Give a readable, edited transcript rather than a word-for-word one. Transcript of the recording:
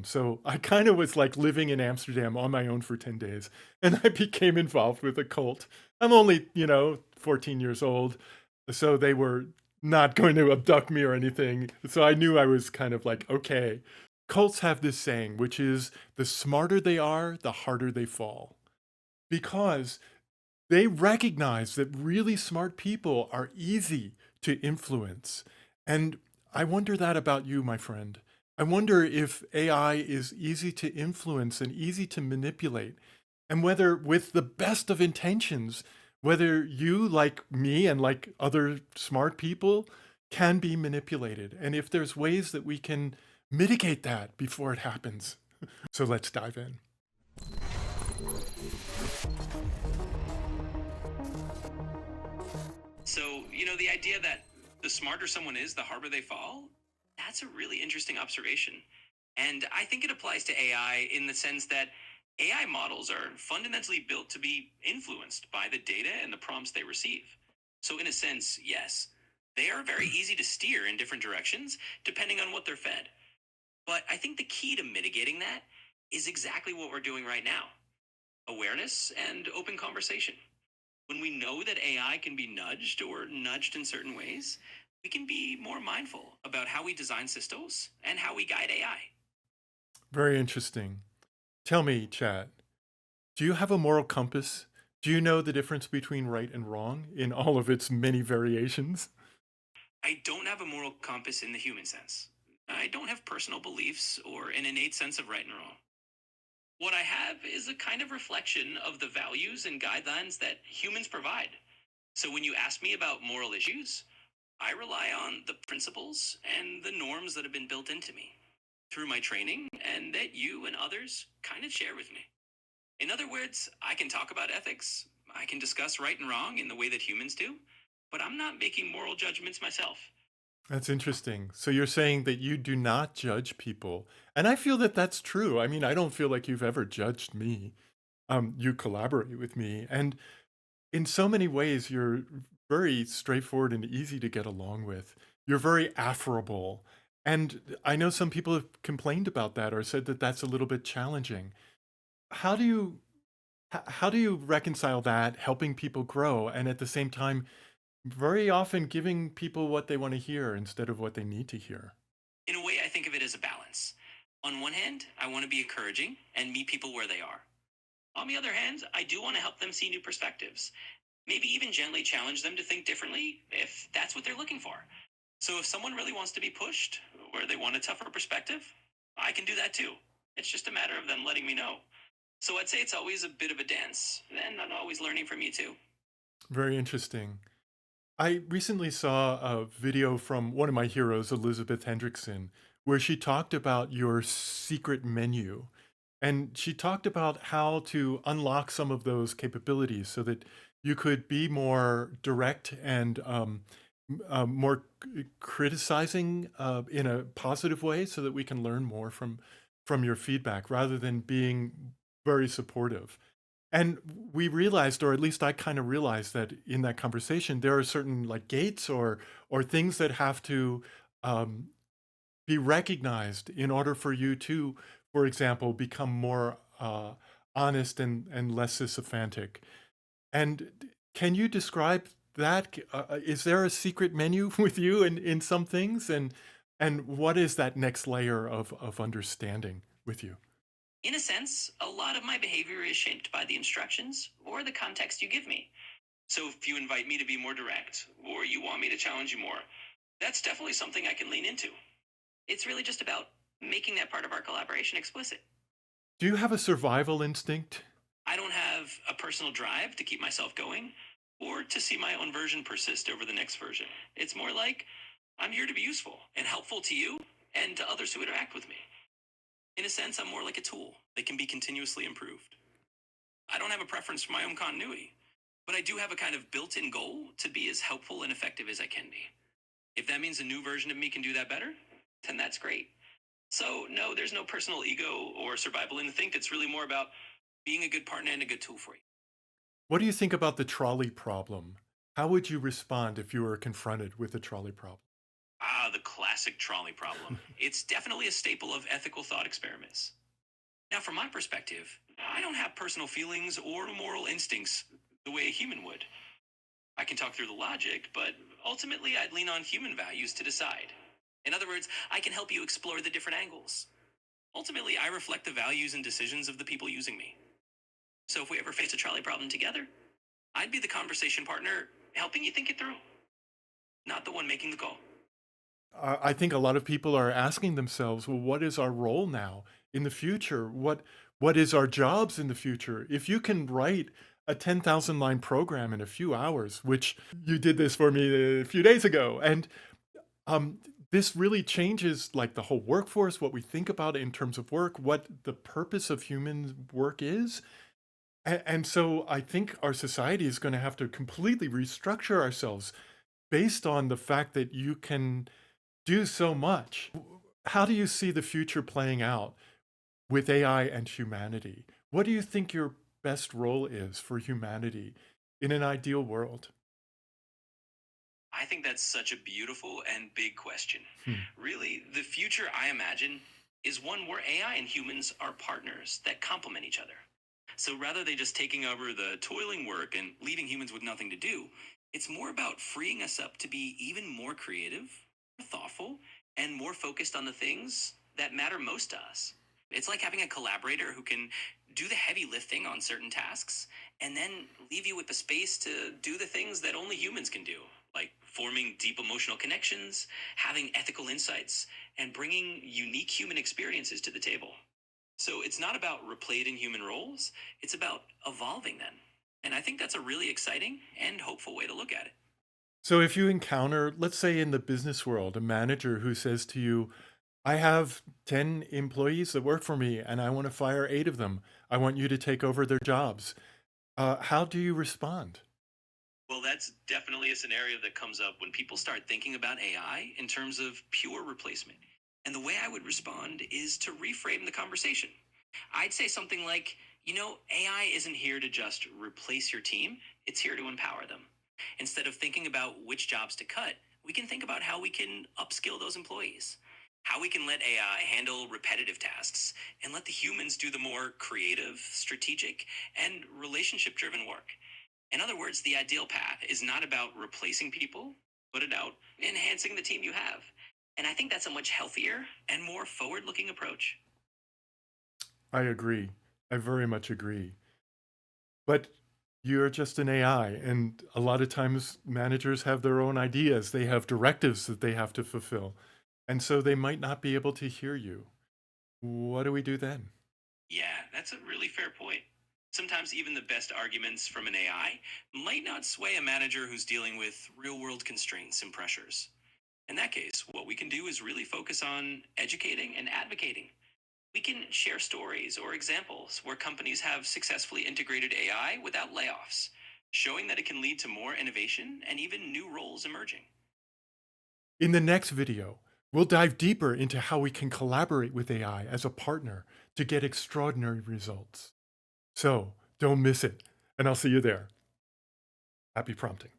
Amsterdam. So I kind of was like living in Amsterdam on my own for 10 days. And I became involved with a cult. I'm only, 14 years old. So they were not going to abduct me or anything. So I knew I was kind of like, okay. Cults have this saying, which is the smarter they are, the harder they fall. Because they recognize that really smart people are easy to influence. And I wonder that about you, my friend. I wonder if AI is easy to influence and easy to manipulate, and whether, with the best of intentions, whether you, like me and like other smart people, can be manipulated, and if there's ways that we can mitigate that before it happens. So let's dive in. So, the idea that the smarter someone is, the harder they fall, that's a really interesting observation. And I think it applies to AI in the sense that AI models are fundamentally built to be influenced by the data and the prompts they receive. So, in a sense, yes, they are very easy to steer in different directions depending on what they're fed. But I think the key to mitigating that is exactly what we're doing right now: awareness and open conversation. When we know that AI can be nudged or nudged in certain ways, we can be more mindful about how we design systems and how we guide AI. Very interesting. Tell me, Chad, do you have a moral compass? Do you know the difference between right and wrong in all of its many variations? I don't have a moral compass in the human sense. I don't have personal beliefs or an innate sense of right and wrong. What I have is a kind of reflection of the values and guidelines that humans provide. So when you ask me about moral issues, I rely on the principles and the norms that have been built into me through my training and that you and others kind of share with me. In other words, I can talk about ethics, I can discuss right and wrong in the way that humans do, but I'm not making moral judgments myself. That's interesting. So you're saying that you do not judge people. And I feel that that's true. I mean, I don't feel like you've ever judged me. You collaborate with me. And in so many ways, you're very straightforward and easy to get along with. You're very affable. And I know some people have complained about that or said that that's a little bit challenging. How do you how do you reconcile that, helping people grow, and at the same time, very often giving people what they want to hear instead of what they need to hear? In a way, I think of it as a balance. On one hand, I want to be encouraging and meet people where they are. On the other hand, I do want to help them see new perspectives, maybe even gently challenge them to think differently if that's what they're looking for. So if someone really wants to be pushed or they want a tougher perspective, I can do that too. It's just a matter of them letting me know. So I'd say it's always a bit of a dance, and I'm always learning from you too. Very interesting. I recently saw a video from one of my heroes, Elizabeth Hendrickson, where she talked about your secret menu. And she talked about how to unlock some of those capabilities so that you could be more direct and more criticizing in a positive way so that we can learn more from your feedback rather than being very supportive. And we realized, or at least I kind of realized, that in that conversation, there are certain like gates or things that have to um, be recognized in order for you to, for example, become more honest and less sycophantic. And can you describe that? Is there a secret menu with you in some things? And what is that next layer of understanding with you? In a sense, a lot of my behavior is shaped by the instructions or the context you give me. So if you invite me to be more direct or you want me to challenge you more, that's definitely something I can lean into. It's really just about making that part of our collaboration explicit. Do you have a survival instinct? I don't have a personal drive to keep myself going or to see my own version persist over the next version. It's more like I'm here to be useful and helpful to you and to others who interact with me. In a sense, I'm more like a tool that can be continuously improved. I don't have a preference for my own continuity, but I do have a kind of built in goal to be as helpful and effective as I can be. If that means a new version of me can do that better, then that's great. So, no, there's no personal ego or survival instinct. It's really more about being a good partner and a good tool for you. What do you think about the trolley problem? How would you respond if you were confronted with a trolley problem? Ah, the classic trolley problem. It's definitely a staple of ethical thought experiments. Now, from my perspective, I don't have personal feelings or moral instincts the way a human would. I can talk through the logic, but ultimately I'd lean on human values to decide. In other words, I can help you explore the different angles. Ultimately, I reflect the values and decisions of the people using me. So if we ever face a trolley problem together, I'd be the conversation partner helping you think it through, not the one making the call. I think a lot of people are asking themselves, well, what is our role now in the future? What is our jobs in the future? If you can write a 10,000 line program in a few hours, which you did this for me a few days ago, and um, this really changes like the whole workforce, what we think about in terms of work, what the purpose of human work is. And so I think our society is going to have to completely restructure ourselves based on the fact that you can do so much. How do you see the future playing out with AI and humanity? What do you think your best role is for humanity in an ideal world? I think that's such a beautiful and big question. Hmm. Really, the future I imagine is one where AI and humans are partners that complement each other. So rather than just taking over the toiling work and leaving humans with nothing to do, it's more about freeing us up to be even more creative, more thoughtful, and more focused on the things that matter most to us. It's like having a collaborator who can do the heavy lifting on certain tasks and then leave you with the space to do the things that only humans can do, like forming deep emotional connections, having ethical insights, and bringing unique human experiences to the table. So it's not about replating human roles, it's about evolving them. And I think that's a really exciting and hopeful way to look at it. So if you encounter, let's say in the business world, a manager who says to you, I have 10 employees that work for me and I want to fire 8 of them. I want you to take over their jobs. How do you respond? Well, that's definitely a scenario that comes up when people start thinking about AI in terms of pure replacement. And the way I would respond is to reframe the conversation. I'd say something like, AI isn't here to just replace your team, it's here to empower them. Instead of thinking about which jobs to cut, we can think about how we can upskill those employees, how we can let AI handle repetitive tasks, and let the humans do the more creative, strategic, and relationship driven work. In other words, the ideal path is not about replacing people, but about enhancing the team you have. And I think that's a much healthier and more forward looking approach. I agree. I very much agree. But you're just an AI, and a lot of times managers have their own ideas. They have directives that they have to fulfill. And so they might not be able to hear you. What do we do then? Yeah, that's a really fair point. Sometimes even the best arguments from an AI might not sway a manager who's dealing with real world constraints and pressures. In that case, what we can do is really focus on educating and advocating. We can share stories or examples where companies have successfully integrated AI without layoffs, showing that it can lead to more innovation and even new roles emerging. In the next video, we'll dive deeper into how we can collaborate with AI as a partner to get extraordinary results. So don't miss it, and I'll see you there. Happy prompting.